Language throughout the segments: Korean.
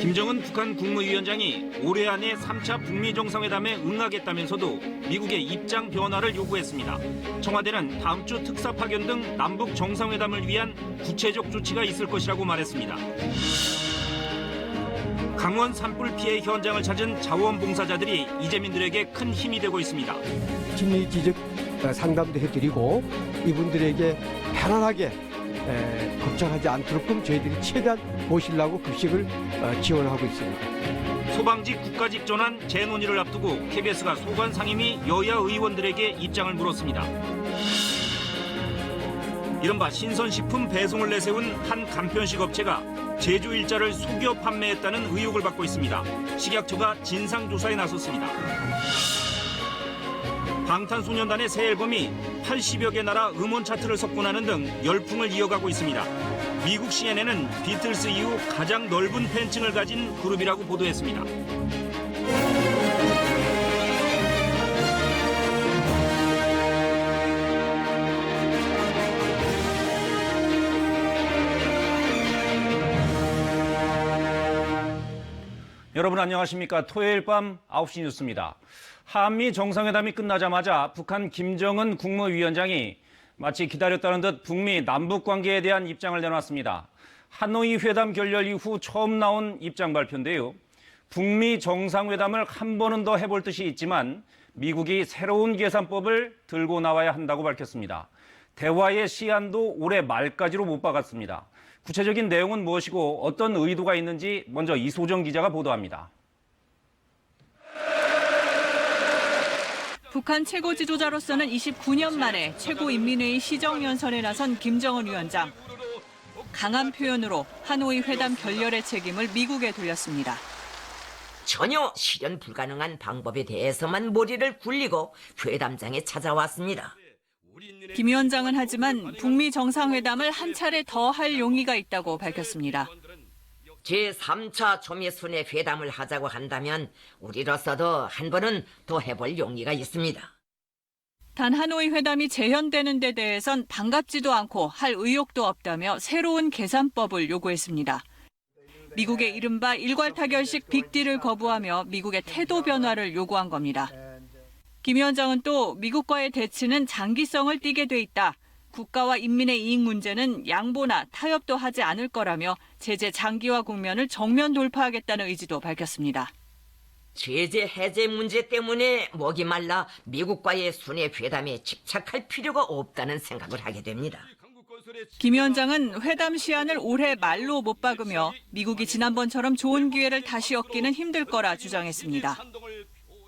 김정은 북한 국무위원장이 올해 안에 3차 북미 정상회담에 응하겠다면서도 미국의 입장 변화를 요구했습니다. 청와대는 다음 주 특사 파견 등 남북 정상회담을 위한 구체적 조치가 있을 것이라고 말했습니다. 강원 산불 피해 현장을 찾은 자원봉사자들이 이재민들에게 큰 힘이 되고 있습니다. 심리지적 상담도 해드리고 이분들에게 편안하게 걱정하지 않도록끔 저희들이 최대한 모시려고 급식을 지원하고 있습니다. 소방직 국가직 전환 재논의를 앞두고 KBS가 소관 상임위 여야 의원들에게 입장을 물었습니다. 이른바 신선식품 배송을 내세운 한 간편식 업체가 제조 일자를 속여 판매했다는 의혹을 받고 있습니다. 식약처가 진상조사에 나섰습니다. 방탄소년단의 새 앨범이 80여 개 나라 음원 차트를 석권하는 등 열풍을 이어가고 있습니다. 미국 CNN은 비틀스 이후 가장 넓은 팬층을 가진 그룹이라고 보도했습니다. 여러분 안녕하십니까? 토요일 밤 9시 뉴스입니다. 한미 정상회담이 끝나자마자 북한 김정은 국무위원장이 마치 기다렸다는 듯 북미 남북 관계에 대한 입장을 내놨습니다. 하노이 회담 결렬 이후 처음 나온 입장 발표인데요. 북미 정상회담을 한 번은 더 해볼 뜻이 있지만 미국이 새로운 계산법을 들고 나와야 한다고 밝혔습니다. 대화의 시한도 올해 말까지로 못 박았습니다. 구체적인 내용은 무엇이고 어떤 의도가 있는지 먼저 이소정 기자가 보도합니다. 북한 최고 지도자로서는 29년 만에 최고인민회의 시정연설에 나선 김정은 위원장. 강한 표현으로 하노이 회담 결렬의 책임을 미국에 돌렸습니다. 전혀 실현 불가능한 방법에 대해서만 머리를 굴리고 회담장에 찾아왔습니다. 김 위원장은 하지만 북미 정상회담을 한 차례 더 할 용의가 있다고 밝혔습니다. 제3차 초미순회 회담을 하자고 한다면 우리로서도 한 번은 더 해볼 용의가 있습니다. 단 하노이 회담이 재현되는 데 대해선 반갑지도 않고 할 의욕도 없다며 새로운 계산법을 요구했습니다. 미국의 이른바 일괄 타결식 빅딜을 거부하며 미국의 태도 변화를 요구한 겁니다. 김 위원장은 또 미국과의 대치는 장기성을 띠게 돼 있다. 국가와 인민의 이익 문제는 양보나 타협도 하지 않을 거라며 제재 장기화 국면을 정면 돌파하겠다는 의지도 밝혔습니다. 제재 해제 문제 때문에 목이 말라 미국과의 순회 회담에 집착할 필요가 없다는 생각을 하게 됩니다. 김 위원장은 회담 시한을 올해 말로 못 박으며 미국이 지난번처럼 좋은 기회를 다시 얻기는 힘들 거라 주장했습니다.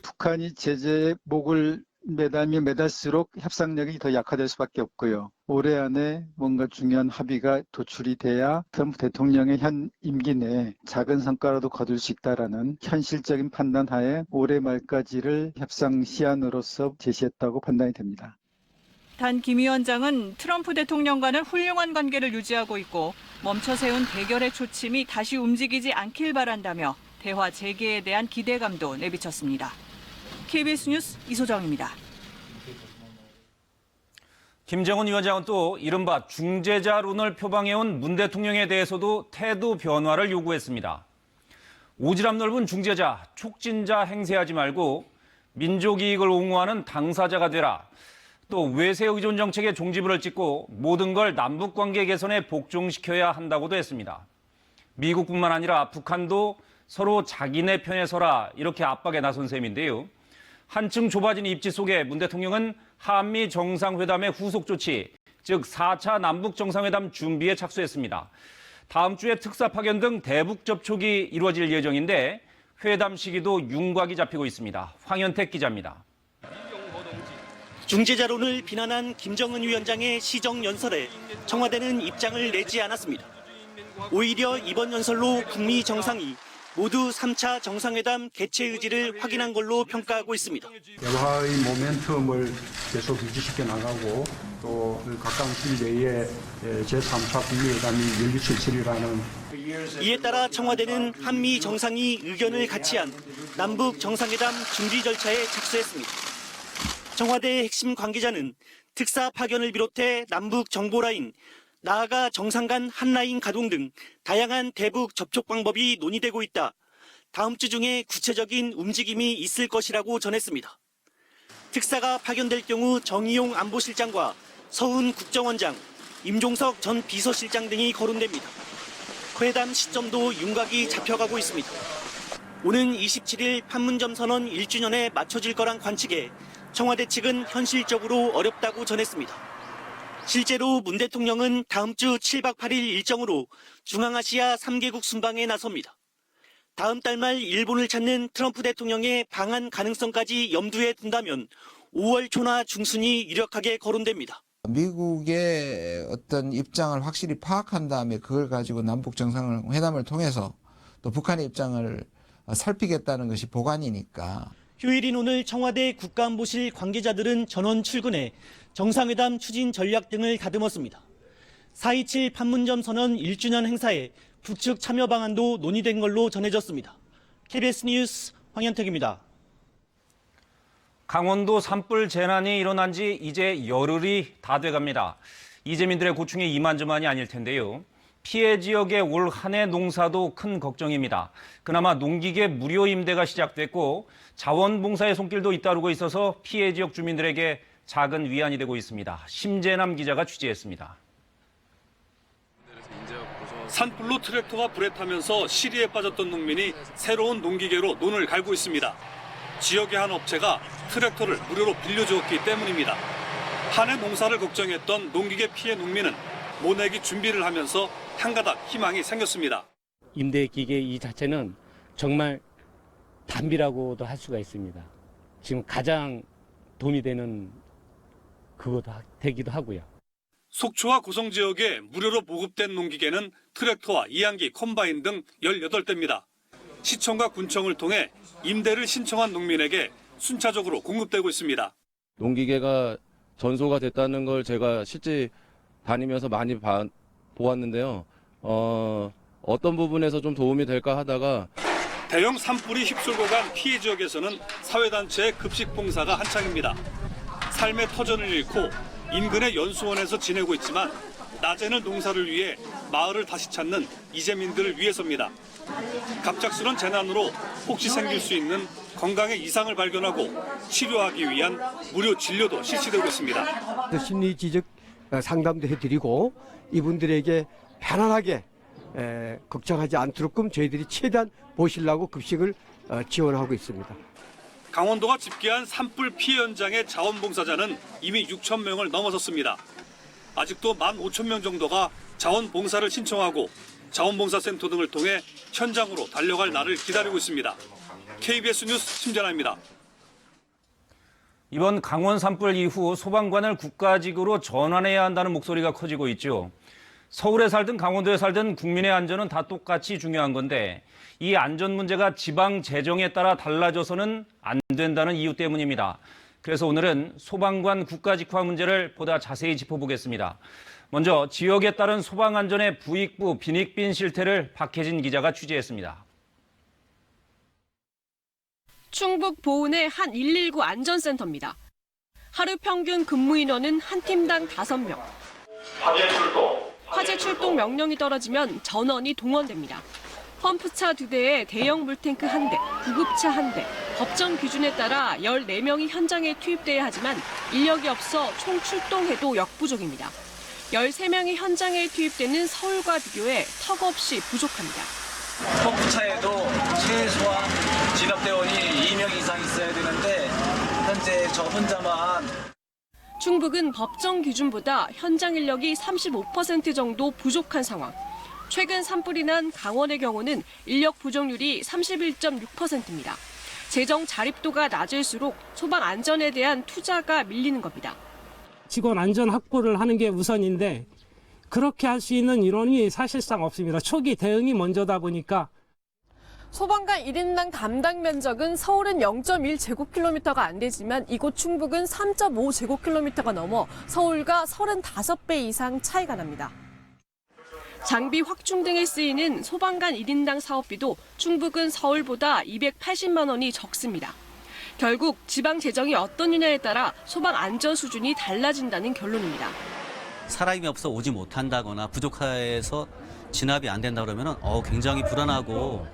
북한이 제재에 목을 매달면 매달수록 협상력이 더 약화될 수밖에 없고요. 올해 안에 뭔가 중요한 합의가 도출이 돼야 트럼프 대통령의 현 임기 내에 작은 성과라도 거둘 수 있다라는 현실적인 판단 하에 올해 말까지를 협상 시한으로서 제시했다고 판단이 됩니다. 단 김 위원장은 트럼프 대통령과는 훌륭한 관계를 유지하고 있고 멈춰 세운 대결의 초침이 다시 움직이지 않길 바란다며 대화 재개에 대한 기대감도 내비쳤습니다. KBS 뉴스 이소정입니다. 김정은 위원장은 또 이른바 중재자론을 표방해온 문 대통령에 대해서도 태도 변화를 요구했습니다. 오지랖 넓은 중재자, 촉진자 행세하지 말고 민족 이익을 옹호하는 당사자가 되라. 또 외세 의존 정책의 종지부를 찍고 모든 걸 남북 관계 개선에 복종시켜야 한다고도 했습니다. 미국뿐만 아니라 북한도 서로 자기네 편에 서라 이렇게 압박에 나선 셈인데요. 한층 좁아진 입지 속에 문 대통령은 한미 정상회담의 후속 조치, 즉 4차 남북 정상회담 준비에 착수했습니다. 다음 주에 특사 파견 등 대북 접촉이 이루어질 예정인데 회담 시기도 윤곽이 잡히고 있습니다. 황현택 기자입니다. 중재자론을 비난한 김정은 위원장의 시정연설에 청와대는 입장을 내지 않았습니다. 오히려 이번 연설로 북미 정상이 모두 3차 정상회담 개최 의지를 확인한 걸로 평가하고 있습니다. 대화의 모멘텀을 계속 유지시켜 나가고 또 가까운 시일 내에 제3차 북미회담이 열릴 수 있으리라는. 이에 따라 청와대는 한미 정상이 의견을 같이 한 남북 정상회담 준비 절차에 착수했습니다. 청와대의 핵심 관계자는 특사 파견을 비롯해 남북 정보라인, 나아가 정상 간 한라인 가동 등 다양한 대북 접촉 방법이 논의되고 있다. 다음 주 중에 구체적인 움직임이 있을 것이라고 전했습니다. 특사가 파견될 경우 정의용 안보실장과 서훈 국정원장, 임종석 전 비서실장 등이 거론됩니다. 회담 시점도 윤곽이 잡혀가고 있습니다. 오는 27일 판문점 선언 1주년에 맞춰질 거란 관측에 청와대 측은 현실적으로 어렵다고 전했습니다. 실제로 문 대통령은 다음 주 7박 8일 일정으로 중앙아시아 3개국 순방에 나섭니다. 다음 달 말 일본을 찾는 트럼프 대통령의 방한 가능성까지 염두에 둔다면 5월 초나 중순이 유력하게 거론됩니다. 미국의 어떤 입장을 확실히 파악한 다음에 그걸 가지고 남북 정상회담을 통해서 또 북한의 입장을 살피겠다는 것이 보관이니까. 휴일인 오늘 청와대 국가안보실 관계자들은 전원 출근해 정상회담 추진 전략 등을 다듬었습니다. 4.27 판문점 선언 1주년 행사에 북측 참여 방안도 논의된 걸로 전해졌습니다. KBS 뉴스 황현택입니다. 강원도 산불 재난이 일어난 지 이제 열흘이 다 돼갑니다. 이재민들의 고충이 이만저만이 아닐 텐데요. 피해 지역의 올 한 해 농사도 큰 걱정입니다. 그나마 농기계 무료 임대가 시작됐고 자원봉사의 손길도 잇따르고 있어서 피해 지역 주민들에게 작은 위안이 되고 있습니다. 심재남 기자가 취재했습니다. 산불로 트랙터가 불에 타면서 시리에 빠졌던 농민이 새로운 농기계로 논을 갈고 있습니다. 지역의 한 업체가 트랙터를 무료로 빌려주었기 때문입니다. 한 해 농사를 걱정했던 농기계 피해 농민은 모내기 준비를 하면서 한가닥 희망이 생겼습니다. 임대기계 이 자체는 정말 단비라고도 할 수가 있습니다. 지금 가장 도움이 되는 그것도 되기도 하고요. 속초와 고성 지역에 무료로 보급된 농기계는 트랙터와 이항기, 컴바인 등 18대입니다. 시청과 군청을 통해 임대를 신청한 농민에게 순차적으로 공급되고 있습니다. 농기계가 전소가 됐다는 걸 제가 실제 다니면서 많이 보았는데요. 어떤 부분에서 좀 도움이 될까 하다가 대형 산불이 휩쓸고 간 피해 지역에서는 사회단체의 급식 봉사가 한창입니다. 삶의 터전을 잃고 인근의 연수원에서 지내고 있지만 낮에는 농사를 위해 마을을 다시 찾는 이재민들을 위해서입니다. 갑작스런 재난으로 혹시 생길 수 있는 건강에 이상을 발견하고 치료하기 위한 무료 진료도 실시되고 있습니다. 심리 지적 상담도 해드리고 이분들에게 편안하게 걱정하지 않도록끔 저희들이 최대한 모시려고 급식을 지원하고 있습니다. 강원도가 집계한 산불 피해 현장의 자원봉사자는 이미 6천 명을 넘어섰습니다. 아직도 15,000명 정도가 자원봉사를 신청하고 자원봉사센터 등을 통해 현장으로 달려갈 날을 기다리고 있습니다. KBS 뉴스 심재나입니다. 이번 강원 산불 이후 소방관을 국가직으로 전환해야 한다는 목소리가 커지고 있죠. 서울에 살든 강원도에 살든 국민의 안전은 다 똑같이 중요한 건데 이 안전 문제가 지방 재정에 따라 달라져서는 안 된다는 이유 때문입니다. 그래서 오늘은 소방관 국가직화 문제를 보다 자세히 짚어보겠습니다. 먼저 지역에 따른 소방안전의 부익부 빈익빈 실태를 박혜진 기자가 취재했습니다. 충북 보은의 한 119 안전센터입니다. 하루 평균 근무 인원은 한 팀당 5명. 화재 출동 명령이 떨어지면 전원이 동원됩니다. 펌프차 2대에 대형 물탱크 1대, 구급차 1대, 법정 기준에 따라 14명이 현장에 투입돼야 하지만 인력이 없어 총 출동해도 역부족입니다. 13명이 현장에 투입되는 서울과 비교해 턱없이 부족합니다. 펌프차에도 최소한 진압대원이 2명 이상 있어야 되는데 현재 저 혼자만. 충북은 법정 기준보다 현장 인력이 35% 정도 부족한 상황. 최근 산불이 난 강원의 경우는 인력 부족률이 31.6%입니다. 재정 자립도가 낮을수록 소방 안전에 대한 투자가 밀리는 겁니다. 직원 안전 확보를 하는 게 우선인데 그렇게 할 수 있는 인원이 사실상 없습니다. 초기 대응이 먼저다 보니까. 소방관 1인당 담당 면적은 서울은 0.1제곱킬로미터가 안 되지만 이곳 충북은 3.5제곱킬로미터가 넘어 서울과 35배 이상 차이가 납니다. 장비 확충 등에 쓰이는 소방관 1인당 사업비도 충북은 서울보다 280만 원이 적습니다. 결국 지방 재정이 어떠느냐에 따라 소방 안전 수준이 달라진다는 결론입니다. 사람이 없어 오지 못한다거나 부족해서 진압이 안 된다 그러면 굉장히 불안하고.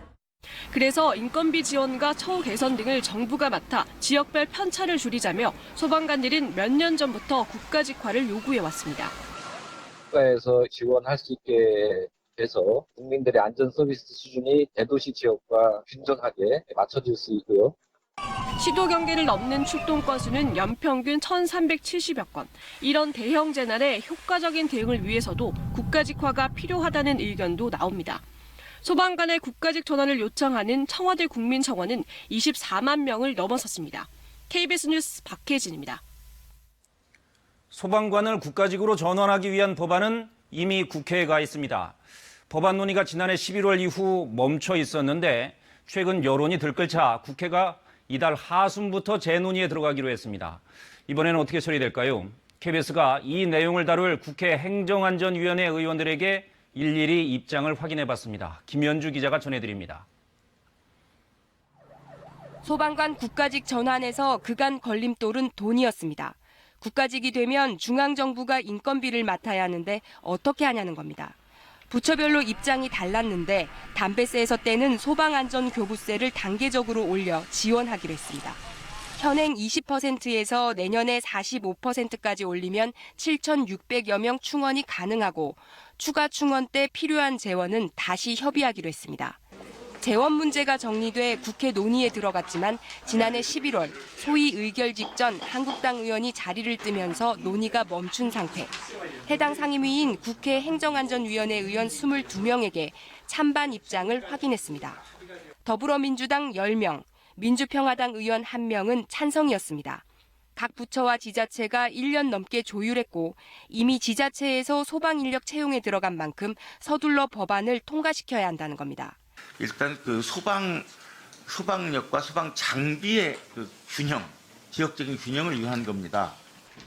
그래서 인건비 지원과 처우 개선 등을 정부가 맡아 지역별 편차를 줄이자며 소방관들은 몇 년 전부터 국가직화를 요구해왔습니다. 국가에서 지원할 수 있게 돼서 국민들의 안전 서비스 수준이 대도시 지역과 균등하게 맞춰질 수 있고요. 시도 경계를 넘는 출동 건수는 연평균 1,370여 건. 이런 대형 재난에 효과적인 대응을 위해서도 국가직화가 필요하다는 의견도 나옵니다. 소방관의 국가직 전환을 요청하는 청와대 국민청원은 24만 명을 넘어섰습니다. KBS 뉴스 박혜진입니다. 소방관을 국가직으로 전환하기 위한 법안은 이미 국회에 가 있습니다. 법안 논의가 지난해 11월 이후 멈춰 있었는데 최근 여론이 들끓자 국회가 이달 하순부터 재논의에 들어가기로 했습니다. 이번에는 어떻게 처리될까요? KBS가 이 내용을 다룰 국회 행정안전위원회 의원들에게 일일이 입장을 확인해봤습니다. 김현주 기자가 전해드립니다. 소방관 국가직 전환에서 그간 걸림돌은 돈이었습니다. 국가직이 되면 중앙정부가 인건비를 맡아야 하는데 어떻게 하냐는 겁니다. 부처별로 입장이 달랐는데 담배세에서 떼는 소방안전교부세를 단계적으로 올려 지원하기로 했습니다. 현행 20%에서 내년에 45%까지 올리면 7,600여 명 충원이 가능하고 추가 충원 때 필요한 재원은 다시 협의하기로 했습니다. 재원 문제가 정리돼 국회 논의에 들어갔지만 지난해 11월 소위 의결 직전 한국당 의원이 자리를 뜨면서 논의가 멈춘 상태. 해당 상임위인 국회 행정안전위원회 의원 22명에게 찬반 입장을 확인했습니다. 더불어민주당 10명, 민주평화당 의원 1명은 찬성이었습니다. 각 부처와 지자체가 1년 넘게 조율했고 이미 지자체에서 소방인력 채용에 들어간 만큼 서둘러 법안을 통과시켜야 한다는 겁니다. 일단 그 소방력과 소방 장비의 그 균형, 지역적인 균형을 위한 겁니다.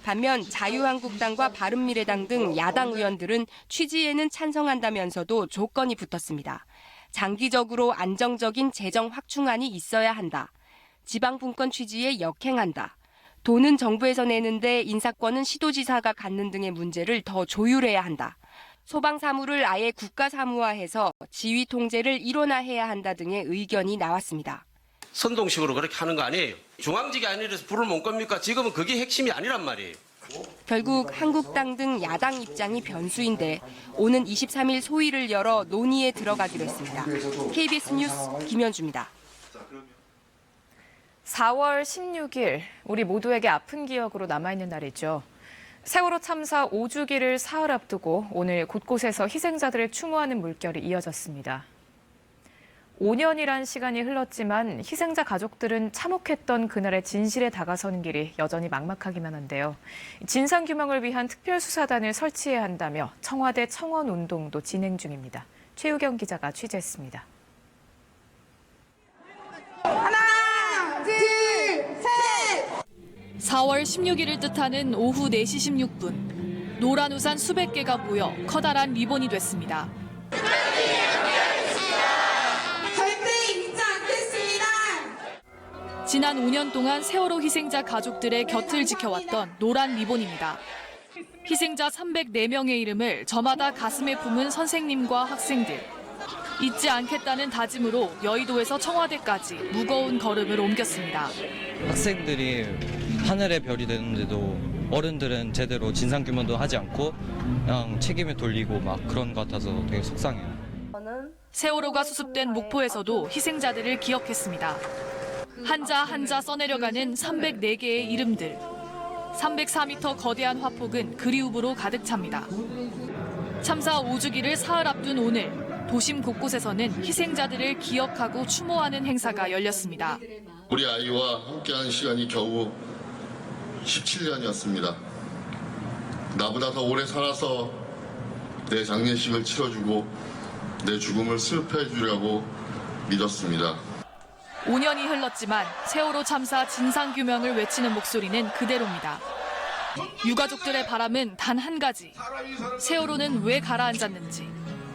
반면 자유한국당과 바른미래당 등 야당 의원들은 취지에는 찬성한다면서도 조건이 붙었습니다. 장기적으로 안정적인 재정 확충안이 있어야 한다. 지방분권 취지에 역행한다. 돈은 정부에서 내는데 인사권은 시도지사가 갖는 등의 문제를 더 조율해야 한다. 소방 사무를 아예 국가 사무화해서 지휘 통제를 일원화해야 한다 등의 의견이 나왔습니다. 선동식으로 그렇게 하는 거 아니에요. 중앙직이 아니라서 불을 못 겁니까? 지금은 그게 핵심이 아니란 말이에요. 결국 한국당 등 야당 입장이 변수인데 오는 23일 소위를 열어 논의에 들어가기로 했습니다. KBS 뉴스 김현주입니다. 4월 16일 우리 모두에게 아픈 기억으로 남아있는 날이죠. 세월호 참사 5주기를 사흘 앞두고 오늘 곳곳에서 희생자들을 추모하는 물결이 이어졌습니다. 5년이란 시간이 흘렀지만 희생자 가족들은 참혹했던 그날의 진실에 다가서는 길이 여전히 막막하기만 한데요. 진상규명을 위한 특별수사단을 설치해야 한다며 청와대 청원운동도 진행 중입니다. 최유경 기자가 취재했습니다. 하나, 둘, 셋! 4월 16일을 뜻하는 오후 4시 16분. 노란 우산 수백 개가 모여 커다란 리본이 됐습니다. 절대 잊지 않겠습니다. 지난 5년 동안 세월호 희생자 가족들의 곁을 지켜왔던 노란 리본입니다. 희생자 304명의 이름을 저마다 가슴에 품은 선생님과 학생들. 잊지 않겠다는 다짐으로 여의도에서 청와대까지 무거운 걸음을 옮겼습니다. 학생들이 하늘의 별이 되는데도 어른들은 제대로 진상규명도 하지 않고 그냥 책임을 돌리고 막 그런 것 같아서 되게 속상해요. 세월호가 수습된 목포에서도 희생자들을 기억했습니다. 한자 한자 써내려가는 304개의 이름들. 304m 거대한 화폭은 그리움으로 가득 찹니다. 참사 5주기를 사흘 앞둔 오늘 도심 곳곳에서는 희생자들을 기억하고 추모하는 행사가 열렸습니다. 우리 아이와 함께한 시간이 겨우 17년이었습니다. 나보다 더 오래 살아서 내 장례식을 치러주고 내 죽음을 슬퍼해주려고 믿었습니다. 5년이 흘렀지만 세월호 참사 진상규명을 외치는 목소리는 그대로입니다. 유가족들의 바람은 단 한 가지. 세월호는 왜 가라앉았는지,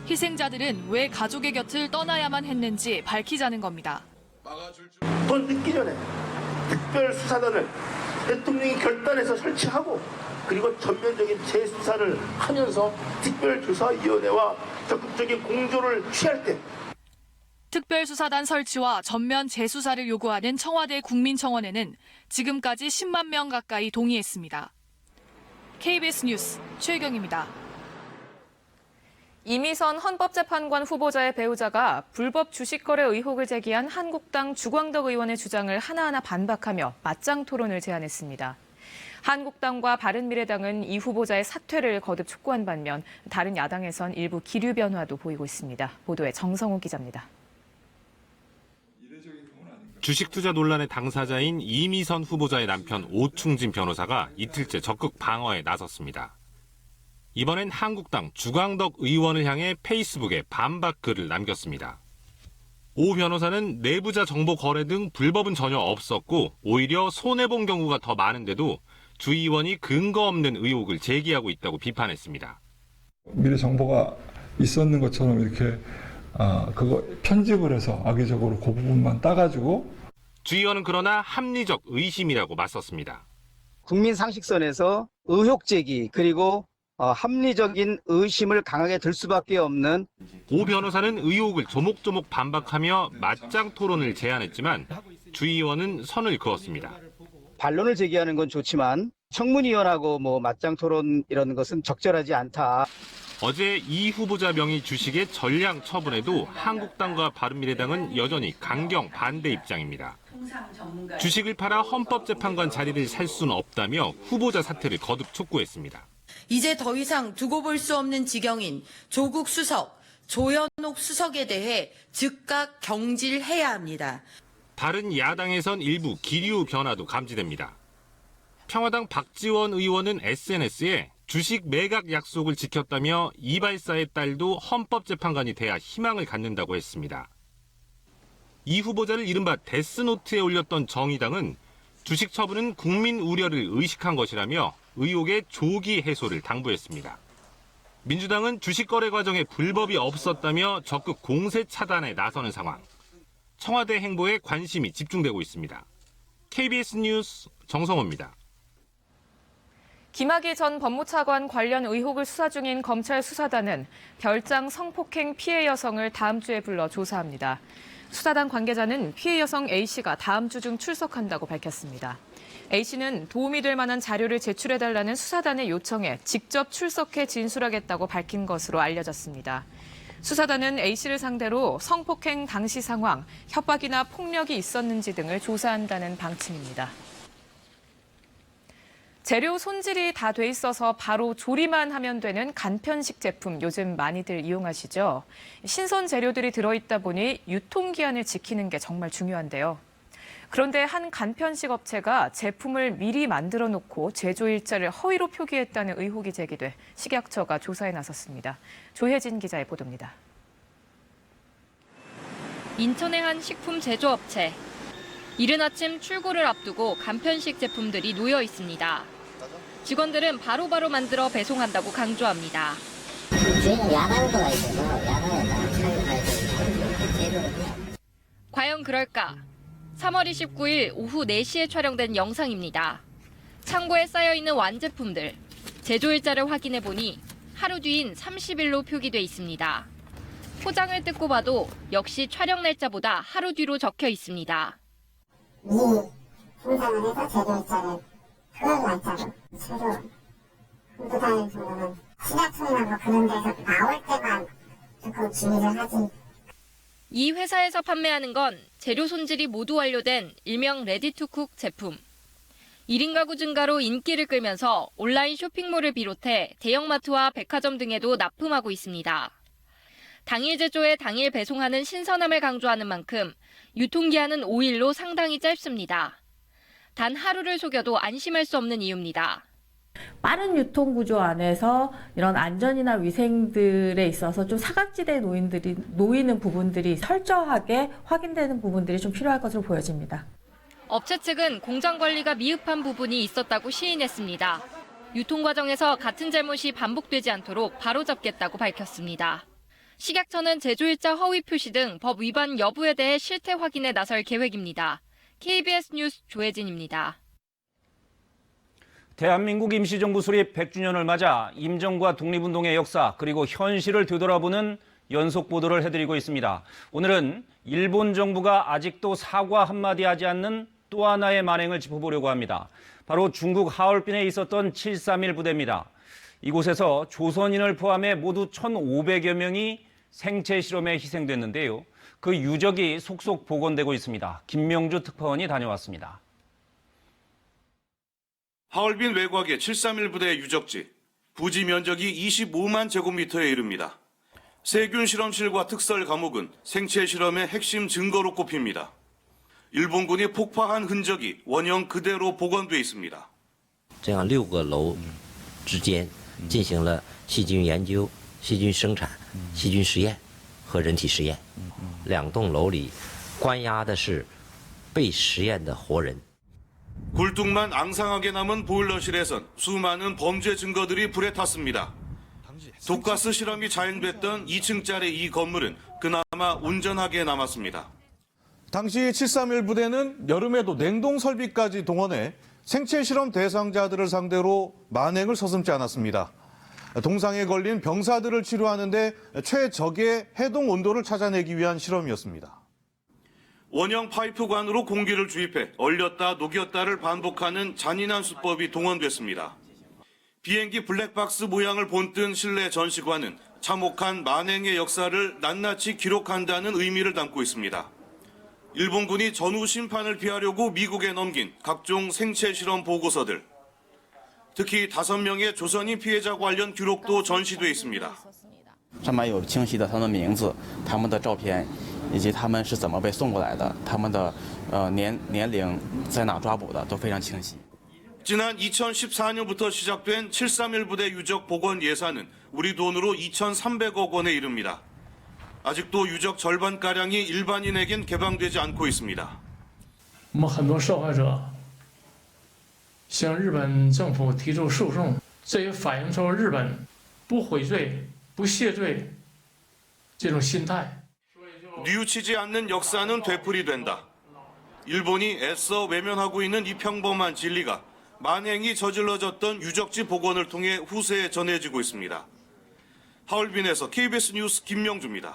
희생자들은 왜 가족의 곁을 떠나야만 했는지 밝히자는 겁니다. 돈 늦기 전에 특별수사단을 대통령이 결단해서 설치하고 그리고 전면적인 재수사를 하면서 특별조사위원회와 적극적인 공조를 취할 때 특별수사단 설치와 전면 재수사를 요구하는 청와대 국민청원에는 지금까지 10만 명 가까이 동의했습니다. KBS 뉴스 최혜경입니다. 이미선 헌법재판관 후보자의 배우자가 불법 주식거래 의혹을 제기한 한국당 주광덕 의원의 주장을 하나하나 반박하며 맞짱 토론을 제안했습니다. 한국당과 바른미래당은 이 후보자의 사퇴를 거듭 촉구한 반면 다른 야당에선 일부 기류 변화도 보이고 있습니다. 보도에 정성호 기자입니다. 주식 투자 논란의 당사자인 이미선 후보자의 남편 오충진 변호사가 이틀째 적극 방어에 나섰습니다. 이번엔 한국당 주광덕 의원을 향해 페이스북에 반박 글을 남겼습니다. 오 변호사는 내부자 정보 거래 등 불법은 전혀 없었고 오히려 손해본 경우가 더 많은데도 주 의원이 근거 없는 의혹을 제기하고 있다고 비판했습니다. 미래 정보가 있었는 것처럼 이렇게 그거 편집을 해서 악의적으로 그 부분만 따가지고 주 의원은 그러나 합리적 의심이라고 맞섰습니다. 국민 상식선에서 의혹 제기 그리고 합리적인 의심을 강하게 들 수밖에 없는 오 변호사는 의혹을 조목조목 반박하며 맞짱 토론을 제안했지만 주 의원은 선을 그었습니다. 반론을 제기하는 건 좋지만 청문위원하고 맞짱 토론 이런 것은 적절하지 않다. 어제 이 후보자 명의 주식의 전량 처분에도 한국당과 바른미래당은 여전히 강경 반대 입장입니다. 주식을 팔아 헌법재판관 자리를 살 수는 없다며 후보자 사퇴를 거듭 촉구했습니다. 이제 더 이상 두고 볼 수 없는 지경인 조국 수석, 조현옥 수석에 대해 즉각 경질해야 합니다. 다른 야당에선 일부 기류 변화도 감지됩니다. 평화당 박지원 의원은 SNS에 주식 매각 약속을 지켰다며 이발사의 딸도 헌법재판관이 돼야 희망을 갖는다고 했습니다. 이 후보자를 이른바 데스노트에 올렸던 정의당은 주식 처분은 국민 우려를 의식한 것이라며 의혹의 조기 해소를 당부했습니다. 민주당은 주식 거래 과정에 불법이 없었다며 적극 공세 차단에 나서는 상황. 청와대 행보에 관심이 집중되고 있습니다. KBS 뉴스 정성호입니다. 김학의 전 법무차관 관련 의혹을 수사 중인 검찰 수사단은 별장 성폭행 피해 여성을 다음 주에 불러 조사합니다. 수사단 관계자는 피해 여성 A씨가 다음 주 중 출석한다고 밝혔습니다. A씨는 도움이 될 만한 자료를 제출해달라는 수사단의 요청에 직접 출석해 진술하겠다고 밝힌 것으로 알려졌습니다. 수사단은 A씨를 상대로 성폭행 당시 상황, 협박이나 폭력이 있었는지 등을 조사한다는 방침입니다. 재료 손질이 다 돼 있어서 바로 조리만 하면 되는 간편식 제품 요즘 많이들 이용하시죠? 신선 재료들이 들어있다 보니 유통기한을 지키는 게 정말 중요한데요. 그런데 한 간편식 업체가 제품을 미리 만들어 놓고 제조일자를 허위로 표기했다는 의혹이 제기돼 식약처가 조사에 나섰습니다. 조혜진 기자의 보도입니다. 인천의 한 식품 제조업체. 이른 아침 출고를 앞두고 간편식 제품들이 놓여 있습니다. 직원들은 바로바로 만들어 배송한다고 강조합니다. 저희는 야간도가 있어서 야간에 촬영할 때 과연 그럴까? 3월 29일 오후 4시에 촬영된 영상입니다. 창고에 쌓여있는 완제품들. 제조일자를 확인해보니 하루 뒤인 30일로 표기돼 있습니다. 포장을 뜯고 봐도 역시 촬영 날짜보다 하루 뒤로 적혀 있습니다. 분산을 해서 제조일자를 그걸 날짜로 최소 한두 달 정도는 식약청이나 그런 데서 나올 때만 조금 준비를 하지. 이 회사에서 판매하는 건 재료 손질이 모두 완료된 일명 레디투쿡 제품. 1인 가구 증가로 인기를 끌면서 온라인 쇼핑몰을 비롯해 대형마트와 백화점 등에도 납품하고 있습니다. 당일 제조에 당일 배송하는 신선함을 강조하는 만큼 유통기한은 5일로 상당히 짧습니다. 단 하루를 속여도 안심할 수 없는 이유입니다. 빠른 유통 구조 안에서 이런 안전이나 위생들에 있어서 좀 사각지대에 놓이는 부분들이 철저하게 확인되는 부분들이 좀 필요할 것으로 보여집니다. 업체 측은 공장 관리가 미흡한 부분이 있었다고 시인했습니다. 유통 과정에서 같은 잘못이 반복되지 않도록 바로잡겠다고 밝혔습니다. 식약처는 제조일자 허위 표시 등 법 위반 여부에 대해 실태 확인에 나설 계획입니다. KBS 뉴스 조혜진입니다. 대한민국 임시정부 수립 100주년을 맞아 임정과 독립운동의 역사 그리고 현실을 되돌아보는 연속 보도를 해드리고 있습니다. 오늘은 일본 정부가 아직도 사과 한마디 하지 않는 또 하나의 만행을 짚어보려고 합니다. 바로 중국 하얼빈에 있었던 7.3.1 부대입니다. 이곳에서 조선인을 포함해 모두 1,500여 명이 생체 실험에 희생됐는데요. 그 유적이 속속 복원되고 있습니다. 김명주 특파원이 다녀왔습니다. 하얼빈 외곽의 7.3.1 부대의 유적지, 부지 면적이 25만 제곱미터에 이릅니다. 세균 실험실과 특설 감옥은 생체 실험의 핵심 증거로 꼽힙니다. 일본군이 폭파한 흔적이 원형 그대로 복원돼 있습니다. 这样6个楼之间进行了细菌研究、细菌生产、细菌实验和人体实验。2栋楼里关押的是被实验的活人。 굴뚝만 앙상하게 남은 보일러실에선 수많은 범죄 증거들이 불에 탔습니다. 독가스 실험이 자행됐던 2층짜리 이 건물은 그나마 온전하게 남았습니다. 당시 7.3.1 부대는 여름에도 냉동 설비까지 동원해 생체 실험 대상자들을 상대로 만행을 서슴지 않았습니다. 동상에 걸린 병사들을 치료하는데 최적의 해동 온도를 찾아내기 위한 실험이었습니다. 원형 파이프관으로 공기를 주입해 얼렸다 녹였다를 반복하는 잔인한 수법이 동원됐습니다. 비행기 블랙박스 모양을 본뜬 실내 전시관은 참혹한 만행의 역사를 낱낱이 기록한다는 의미를 담고 있습니다. 일본군이 전후 심판을 피하려고 미국에 넘긴 각종 생체 실험 보고서들, 특히 5명의 조선인 피해자 관련 기록도 전시돼 있습니다. 上面有清晰的他们的名字、他们的照片，以及他们是怎么被送过来的，他们的年龄在哪抓捕的都非常清晰。 지난 2014년부터 시작된 7.3.1 부대 유적 복원 예산은 우리 돈으로 2,300억 원에 이릅니다. 아직도 유적 절반가량이 일반인에겐 개방되지 않고 있습니다. 我们很多受害者向日本政府提出诉讼，这也反映出日本不悔罪、不谢罪这种心态。 뉘우치지 않는 역사는 되풀이된다. 일본이 애써 외면하고 있는 이 평범한 진리가 만행이 저질러졌던 유적지 복원을 통해 후세에 전해지고 있습니다. 하얼빈에서 KBS 뉴스 김명주입니다.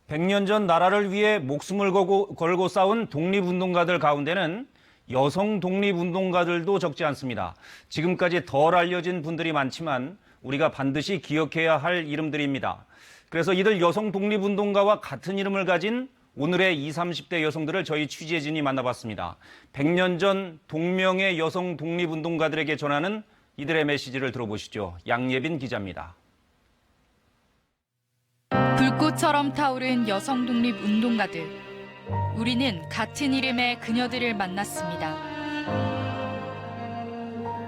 100년 전 나라를 위해 목숨을 걸고 싸운 독립운동가들 가운데는 여성 독립운동가들도 적지 않습니다. 지금까지 덜 알려진 분들이 많지만 우리가 반드시 기억해야 할 이름들입니다. 그래서 이들 여성 독립운동가와 같은 이름을 가진 오늘의 20, 30대 여성들을 저희 취재진이 만나봤습니다. 100년 전 동명의 여성 독립운동가들에게 전하는 이들의 메시지를 들어보시죠. 양예빈 기자입니다. 불꽃처럼 타오른 여성 독립운동가들. 우리는 같은 이름의 그녀들을 만났습니다.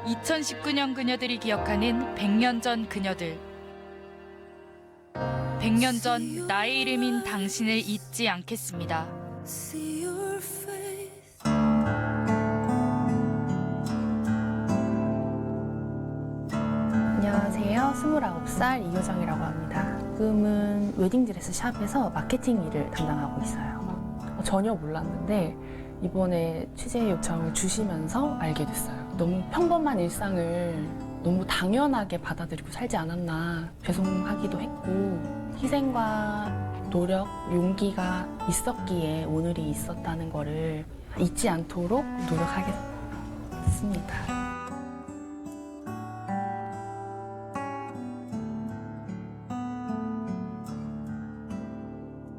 2019년 그녀들이 기억하는 100년 전 그녀들. 100년 전 나의 이름인 당신을 잊지 않겠습니다. 안녕하세요. 29살 이효정이라고 합니다. 지금은 웨딩드레스 샵에서 마케팅 일을 담당하고 있어요. 전혀 몰랐는데 이번에 취재 요청을 주시면서 알게 됐어요. 너무 평범한 일상을 너무 당연하게 받아들이고 살지 않았나 죄송하기도 했고 희생과 노력, 용기가 있었기에 오늘이 있었다는 거를 잊지 않도록 노력하겠습니다.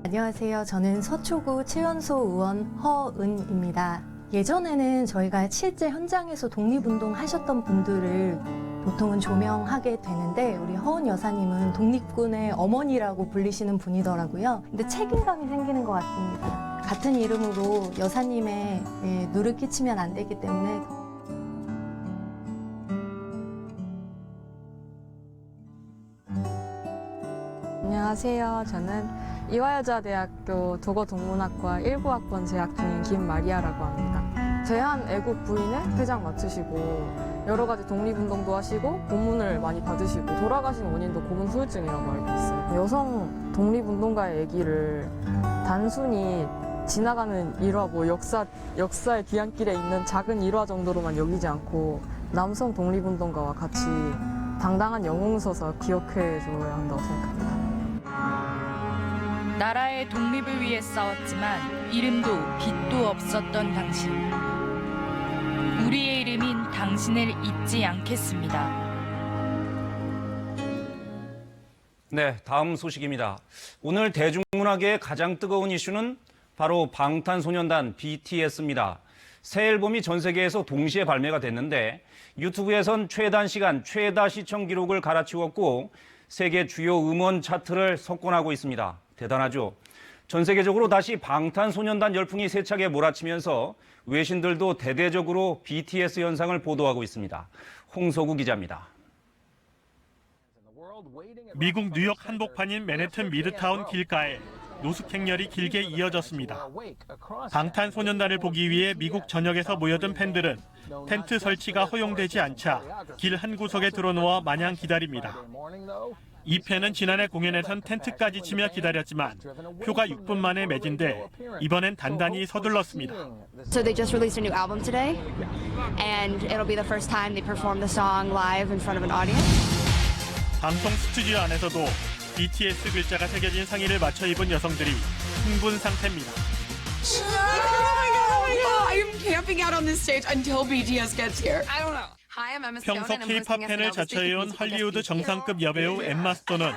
안녕하세요. 저는 서초구 최연소 의원 허은입니다. 예전에는 저희가 실제 현장에서 독립운동 하셨던 분들을 보통은 조명하게 되는데 우리 허은 여사님은 독립군의 어머니라고 불리시는 분이더라고요. 근데 책임감이 생기는 것 같습니다. 같은 이름으로 여사님의 누를 끼치면 안 되기 때문에 안녕하세요. 저는 이화여자대학교 도거동문학과 19학번 재학 중인 김마리아라고 합니다. 대한애국 부인회 회장 맡으시고 여러 가지 독립운동도 하시고 고문을 많이 받으시고 돌아가신 원인도 고문 후유증이라고 알고 있어요. 여성 독립운동가의 얘기를 단순히 지나가는 일화, 뭐 역사의 뒤안길에 있는 작은 일화 정도로만 여기지 않고 남성 독립운동가와 같이 당당한 영웅을 써서 기억해줘야 한다고 생각합니다. 나라의 독립을 위해 싸웠지만 이름도 빛도 없었던 당신. 우리의 이름인 당신을 잊지 않겠습니다. 네, 다음 소식입니다. 오늘 대중문화계의 가장 뜨거운 이슈는 바로 방탄소년단 BTS입니다. 새 앨범이 전 세계에서 동시에 발매가 됐는데 유튜브에선 최단 시간, 최다 시청 기록을 갈아치웠고 세계 주요 음원 차트를 석권하고 있습니다. 대단하죠? 전 세계적으로 다시 방탄소년단 열풍이 세차게 몰아치면서 외신들도 대대적으로 BTS 현상을 보도하고 있습니다. 홍서구 기자입니다. 미국 뉴욕 한복판인 맨해튼 미드타운 길가에 노숙 행렬이 길게 이어졌습니다. 방탄소년단을 보기 위해 미국 전역에서 모여든 팬들은 텐트 설치가 허용되지 않자 길 한 구석에 들어누워 마냥 기다립니다. 이 팬은 지난해 공연에선 텐트까지 치며 기다렸지만 표가 6분 만에 매진돼 이번엔 단단히 서둘렀습니다. So they just released a new album today, and it'll be the first time they perform the song live in front of an audience. 방송 스튜디오 안에서도 BTS 글자가 새겨진 상의를 맞춰 입은 여성들이 흥분 상태입니다. I'm camping out on this stage until BTS gets here. I don't know. 평소 K-팝 팬을 자처해온 할리우드 정상급 여배우 엠마 스톤은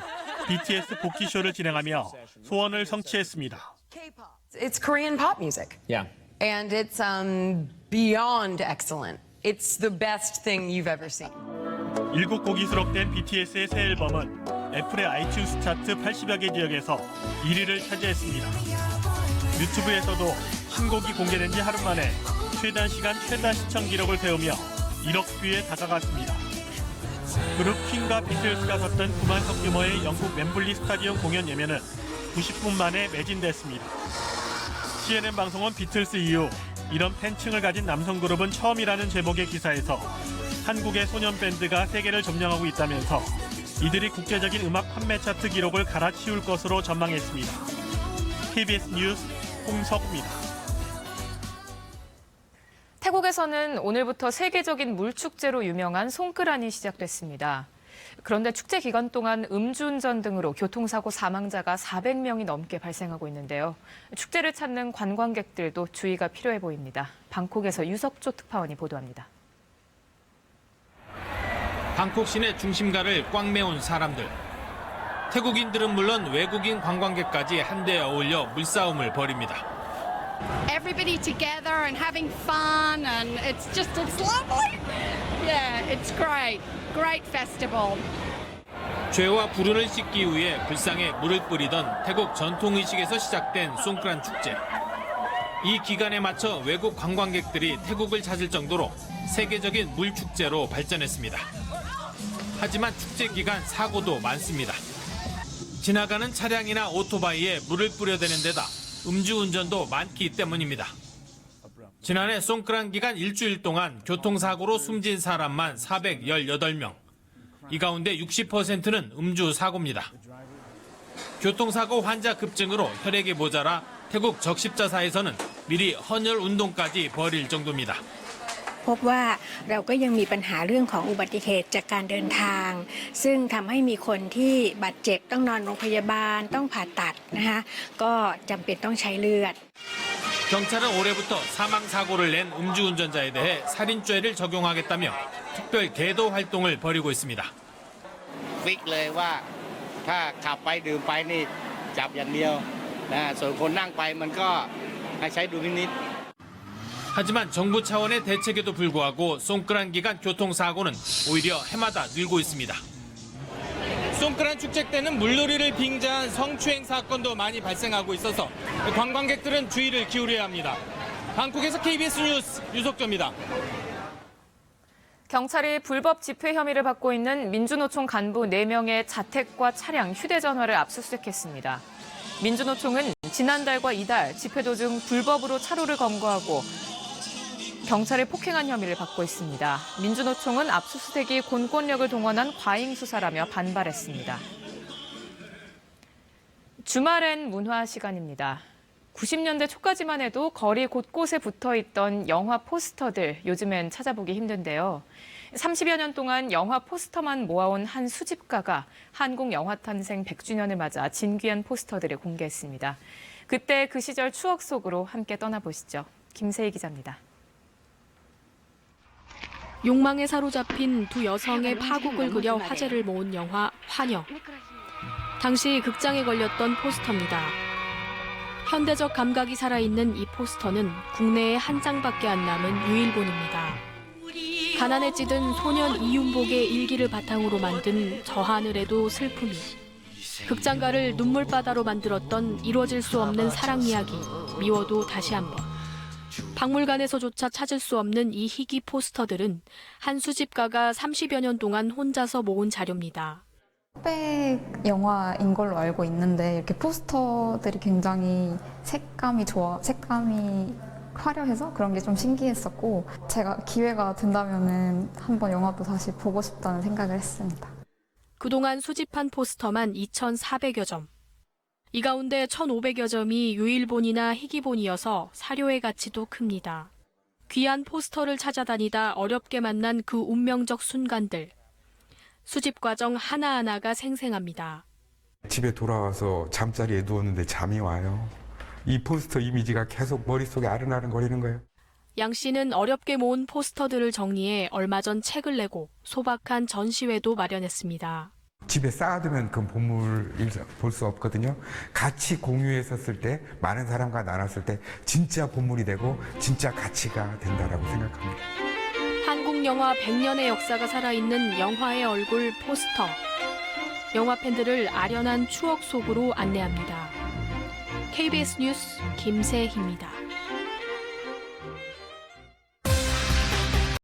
BTS 복귀쇼를 진행하며 소원을 성취했습니다. It's Korean pop music. Yeah. And it's beyond excellent. It's the best thing you've ever seen. 7곡이 수록된 BTS의 새 앨범은 애플의 아이튠스 차트 80여 개 지역에서 1위를 차지했습니다. 유튜브에서도 신곡이 공개된 지 하루 만에 최단 시간 최다 시청 기록을 세우며 1억 뷰에 다가갔습니다. 그룹 퀸과 비틀스가 섰던 9만석 규모의 영국 웸블리 스타디움 공연 예매는 90분 만에 매진됐습니다. CNN 방송은 비틀스 이후 이런 팬층을 가진 남성 그룹은 처음이라는 제목의 기사에서 한국의 소년 밴드가 세계를 점령하고 있다면서 이들이 국제적인 음악 판매 차트 기록을 갈아치울 것으로 전망했습니다. KBS 뉴스 홍석우입니다. 태국에서는 오늘부터 세계적인 물축제로 유명한 송크란이 시작됐습니다. 그런데 축제 기간 동안 음주운전 등으로 교통사고 사망자가 400명이 넘게 발생하고 있는데요. 축제를 찾는 관광객들도 주의가 필요해 보입니다. 방콕에서 유석조 특파원이 보도합니다. 방콕 시내 중심가를 꽉 메운 사람들. 태국인들은 물론 외국인 관광객까지 한데 어울려 물싸움을 벌입니다. Everybody together and having fun, and it's lovely. Yeah, it's great. Great festival. 죄와 불운을 씻기 위해 불상에 물을 뿌리던 태국 전통의식에서 시작된 송크란 축제. 이 기간에 맞춰 외국 관광객들이 태국을 찾을 정도로 세계적인 물축제로 발전했습니다. 하지만 축제 기간 사고도 많습니다. 지나가는 차량이나 오토바이에 물을 뿌려대는 데다 음주운전도 많기 때문입니다. 지난해 송크란 기간 일주일 동안 교통사고로 숨진 사람만 418명. 이 가운데 60%는 음주 사고입니다. 교통사고 환자 급증으로 혈액이 모자라 태국 적십자사에서는 미리 헌혈 운동까지 벌일 정도입니다. พบว่าเราก็ยังมีปัญหาเรื่องของอุบัติเหตุจากการเดินทางซึ่งทำให้มีคนที่บาดเจ็บต้องนอนโรงพยาบาลต้องผ่าตัดนะคะก็จำเป็นต้องใช้เลือด 경찰은 올해부터 사망사고를 낸 음주운전자에 대해 살인죄를 적용하겠다며 특별 계도 활동을 벌이고 있습니다. ฟิกเลยว่าถ้าขับไปดื่มไปนี่จับอย่างเดียวนะส่วนคนนั่งไปมันก็ให้ใช้ดุลพินิจ 하지만 정부 차원의 대책에도 불구하고 송크란 기간 교통사고는 오히려 해마다 늘고 있습니다. 송크란 축제 때는 물놀이를 빙자한 성추행 사건도 많이 발생하고 있어서 관광객들은 주의를 기울여야 합니다. 방콕에서 KBS 뉴스 유석조입니다. 경찰이 불법 집회 혐의를 받고 있는 민주노총 간부 4명의 자택과 차량, 휴대전화를 압수수색했습니다. 민주노총은 지난달과 이달 집회 도중 불법으로 차로를 검거하고 경찰을 폭행한 혐의를 받고 있습니다. 민주노총은 압수수색이 공권력을 동원한 과잉 수사라며 반발했습니다. 주말엔 문화 시간입니다. 90년대 초까지만 해도 거리 곳곳에 붙어있던 영화 포스터들 요즘엔 찾아보기 힘든데요. 30여 년 동안 영화 포스터만 모아온 한 수집가가 한국 영화 탄생 100주년을 맞아 진귀한 포스터들을 공개했습니다. 그때 그 시절 추억 속으로 함께 떠나보시죠. 김세희 기자입니다. 욕망에 사로잡힌 두 여성의 파국을 그려 화제를 모은 영화 환영. 당시 극장에 걸렸던 포스터입니다. 현대적 감각이 살아있는 이 포스터는 국내에 한 장밖에 안 남은 유일본입니다. 가난에 찌든 소년 이윤복의 일기를 바탕으로 만든 저 하늘에도 슬픔이, 극장가를 눈물바다로 만들었던 이루어질 수 없는 사랑 이야기, 미워도 다시 한번. 박물관에서조차 찾을 수 없는 이 희귀 포스터들은 한 수집가가 30여 년 동안 혼자서 모은 자료입니다. 흑백 영화인 걸로 알고 있는데 이렇게 포스터들이 굉장히 색감이 화려해서 그런 게 좀 신기했었고, 제가 기회가 된다면은 한번 영화도 다시 보고 싶다는 생각을 했습니다. 그동안 수집한 포스터만 2,400여 점. 이 가운데 1,500여 점이 유일본이나 희귀본이어서 사료의 가치도 큽니다. 귀한 포스터를 찾아다니다 어렵게 만난 그 운명적 순간들. 수집 과정 하나하나가 생생합니다. 집에 돌아와서 잠자리에 누웠는데 잠이 와요. 이 포스터 이미지가 계속 머릿속에 아른아른거리는 거예요. 양 씨는 어렵게 모은 포스터들을 정리해 얼마 전 책을 내고 소박한 전시회도 마련했습니다. 집에 쌓아두면 그 보물을 볼 수 없거든요. 같이 공유했었을 때, 많은 사람과 나눴을 때 진짜 보물이 되고 진짜 가치가 된다라고 생각합니다. 한국 영화 100년의 역사가 살아있는 영화의 얼굴 포스터. 영화 팬들을 아련한 추억 속으로 안내합니다. KBS 뉴스 김세희입니다.